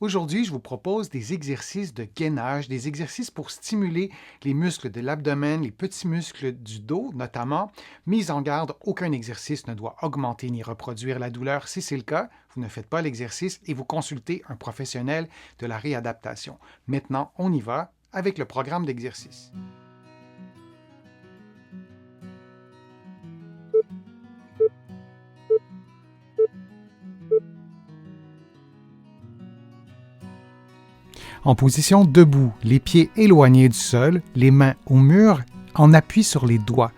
Aujourd'hui, je vous propose des exercices de gainage, des exercices pour stimuler les muscles de l'abdomen, les petits muscles du dos notamment. Mise en garde, aucun exercice ne doit augmenter ni reproduire la douleur. Si c'est le cas, vous ne faites pas l'exercice et vous consultez un professionnel de la réadaptation. Maintenant, on y va avec le programme d'exercice. En position debout, les pieds éloignés du sol, les mains au mur, en appui sur les doigts.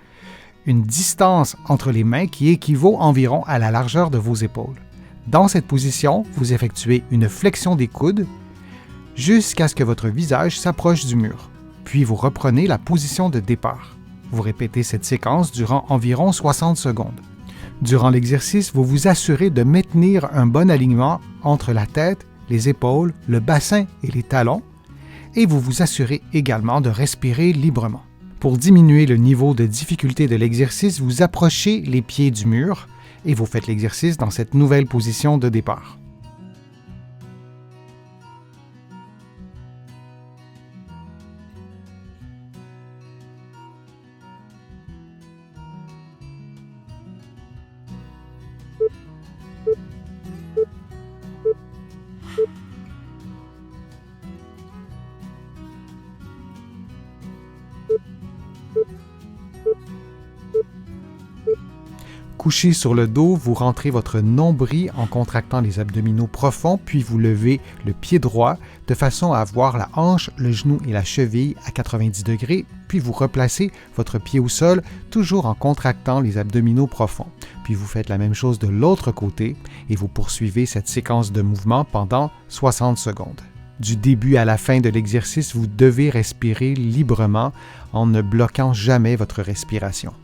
Une distance entre les mains qui équivaut environ à la largeur de vos épaules. Dans cette position, vous effectuez une flexion des coudes jusqu'à ce que votre visage s'approche du mur. Puis vous reprenez la position de départ. Vous répétez cette séquence durant environ 60 secondes. Durant l'exercice, vous vous assurez de maintenir un bon alignement entre la tête, les épaules, le bassin et les talons, et vous vous assurez également de respirer librement. Pour diminuer le niveau de difficulté de l'exercice, vous approchez les pieds du mur et vous faites l'exercice dans cette nouvelle position de départ. Couché sur le dos, vous rentrez votre nombril en contractant les abdominaux profonds, puis vous levez le pied droit de façon à avoir la hanche, le genou et la cheville à 90 degrés, puis vous replacez votre pied au sol, toujours en contractant les abdominaux profonds. Puis vous faites la même chose de l'autre côté et vous poursuivez cette séquence de mouvements pendant 60 secondes. Du début à la fin de l'exercice, vous devez respirer librement en ne bloquant jamais votre respiration.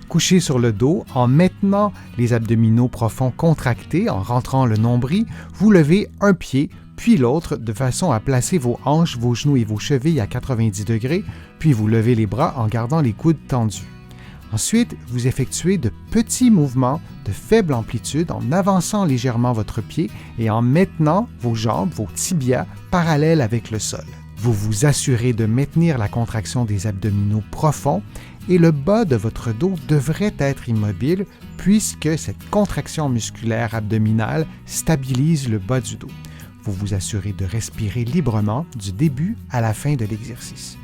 Couché sur le dos, en maintenant les abdominaux profonds contractés, en rentrant le nombril, vous levez un pied puis l'autre de façon à placer vos hanches, vos genoux et vos chevilles à 90 degrés, puis vous levez les bras en gardant les coudes tendus. Ensuite, vous effectuez de petits mouvements de faible amplitude en avançant légèrement votre pied et en maintenant vos jambes, vos tibias, parallèles avec le sol. Vous vous assurez de maintenir la contraction des abdominaux profonds et le bas de votre dos devrait être immobile puisque cette contraction musculaire abdominale stabilise le bas du dos. Vous vous assurez de respirer librement du début à la fin de l'exercice.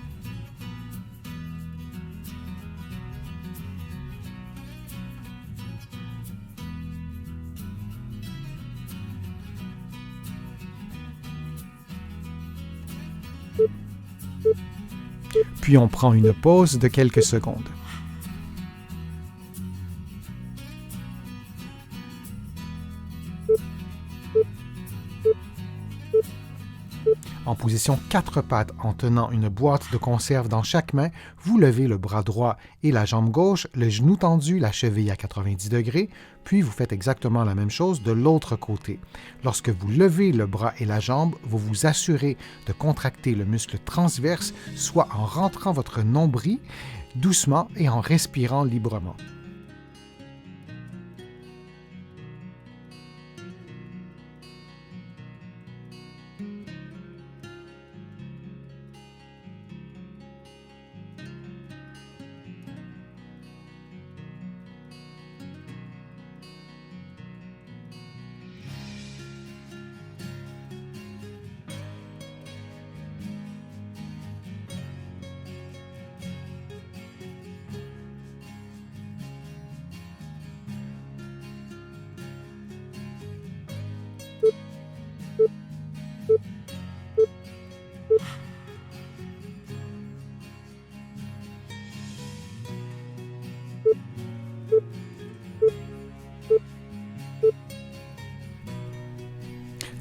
Puis on prend une pause de quelques secondes. En position 4 pattes en tenant une boîte de conserve dans chaque main, vous levez le bras droit et la jambe gauche, le genou tendu, la cheville à 90 degrés, puis vous faites exactement la même chose de l'autre côté. Lorsque vous levez le bras et la jambe, vous vous assurez de contracter le muscle transverse, soit en rentrant votre nombril doucement et en respirant librement.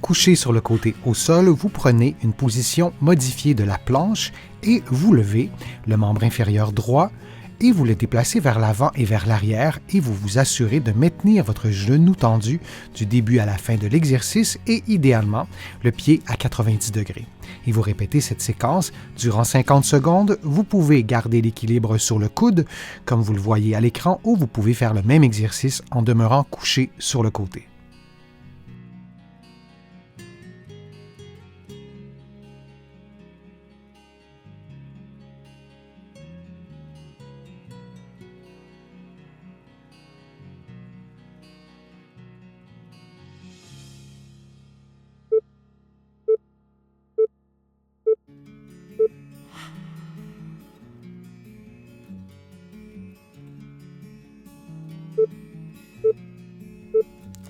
Couché sur le côté au sol, vous prenez une position modifiée de la planche et vous levez le membre inférieur droit et vous le déplacez vers l'avant et vers l'arrière et vous vous assurez de maintenir votre genou tendu du début à la fin de l'exercice et idéalement le pied à 90 degrés. Et vous répétez cette séquence durant 50 secondes. Vous pouvez garder l'équilibre sur le coude comme vous le voyez à l'écran ou vous pouvez faire le même exercice en demeurant couché sur le côté.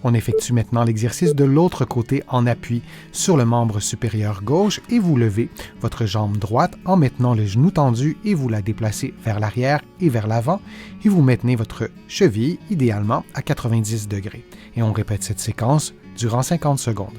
On effectue maintenant l'exercice de l'autre côté en appui sur le membre supérieur gauche et vous levez votre jambe droite en maintenant le genou tendu et vous la déplacez vers l'arrière et vers l'avant et vous maintenez votre cheville idéalement à 90 degrés. Et on répète cette séquence durant 50 secondes.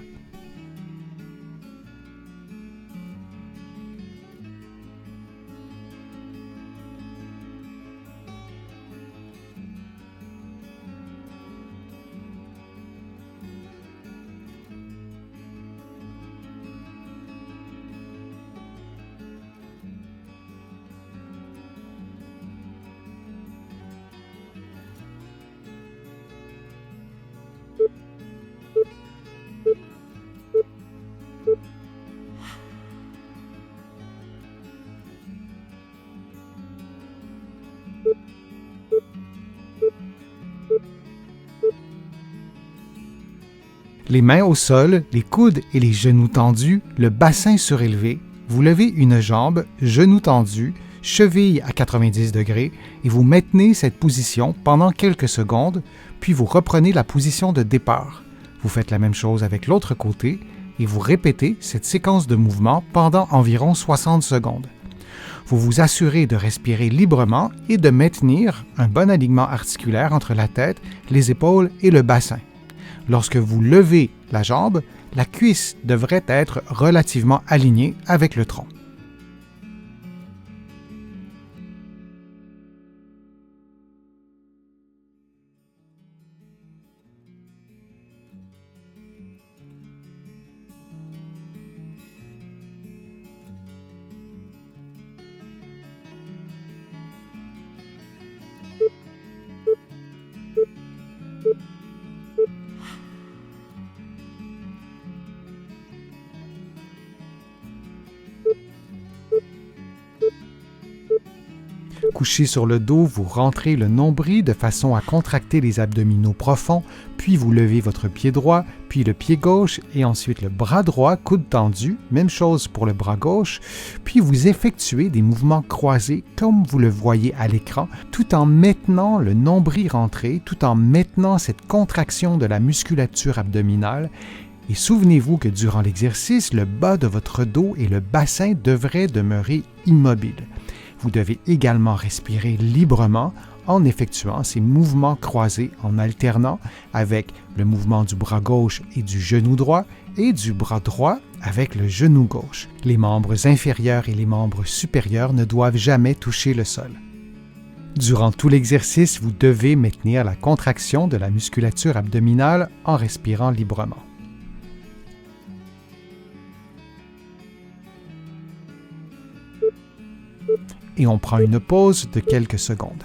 Les mains au sol, les coudes et les genoux tendus, le bassin surélevé, vous levez une jambe, genou tendu, cheville à 90 degrés et vous maintenez cette position pendant quelques secondes, puis vous reprenez la position de départ. Vous faites la même chose avec l'autre côté et vous répétez cette séquence de mouvements pendant environ 60 secondes. Vous vous assurez de respirer librement et de maintenir un bon alignement articulaire entre la tête, les épaules et le bassin. Lorsque vous levez la jambe, la cuisse devrait être relativement alignée avec le tronc. Couché sur le dos, vous rentrez le nombril de façon à contracter les abdominaux profonds, puis vous levez votre pied droit, puis le pied gauche et ensuite le bras droit, coude tendu, même chose pour le bras gauche, puis vous effectuez des mouvements croisés comme vous le voyez à l'écran, tout en maintenant le nombril rentré, tout en maintenant cette contraction de la musculature abdominale. Et souvenez-vous que durant l'exercice, le bas de votre dos et le bassin devraient demeurer immobiles. Vous devez également respirer librement en effectuant ces mouvements croisés en alternant avec le mouvement du bras gauche et du genou droit et du bras droit avec le genou gauche. Les membres inférieurs et les membres supérieurs ne doivent jamais toucher le sol. Durant tout l'exercice, vous devez maintenir la contraction de la musculature abdominale en respirant librement. Et on prend une pause de quelques secondes.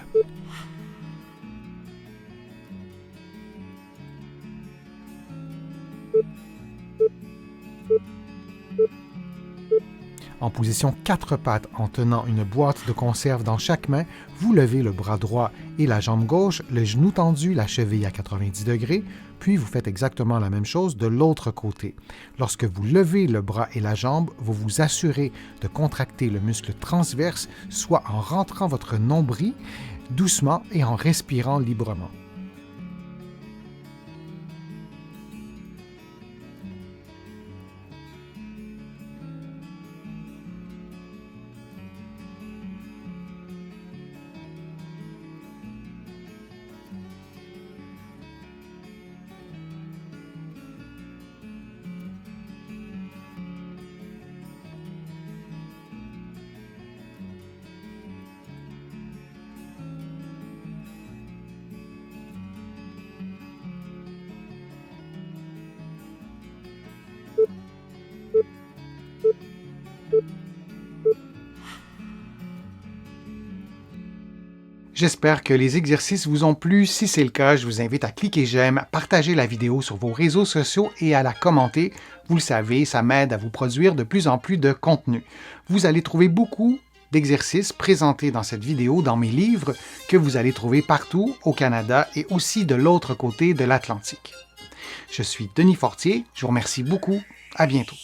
En position 4 pattes en tenant une boîte de conserve dans chaque main, vous levez le bras droit et la jambe gauche, le genou tendu, la cheville à 90 degrés, puis vous faites exactement la même chose de l'autre côté. Lorsque vous levez le bras et la jambe, vous vous assurez de contracter le muscle transverse, soit en rentrant votre nombril doucement et en respirant librement. J'espère que les exercices vous ont plu. Si c'est le cas, je vous invite à cliquer j'aime, partager la vidéo sur vos réseaux sociaux et à la commenter. Vous le savez, ça m'aide à vous produire de plus en plus de contenu. Vous allez trouver beaucoup d'exercices présentés dans cette vidéo dans mes livres que vous allez trouver partout au Canada et aussi de l'autre côté de l'Atlantique. Je suis Denis Fortier, je vous remercie beaucoup. À bientôt.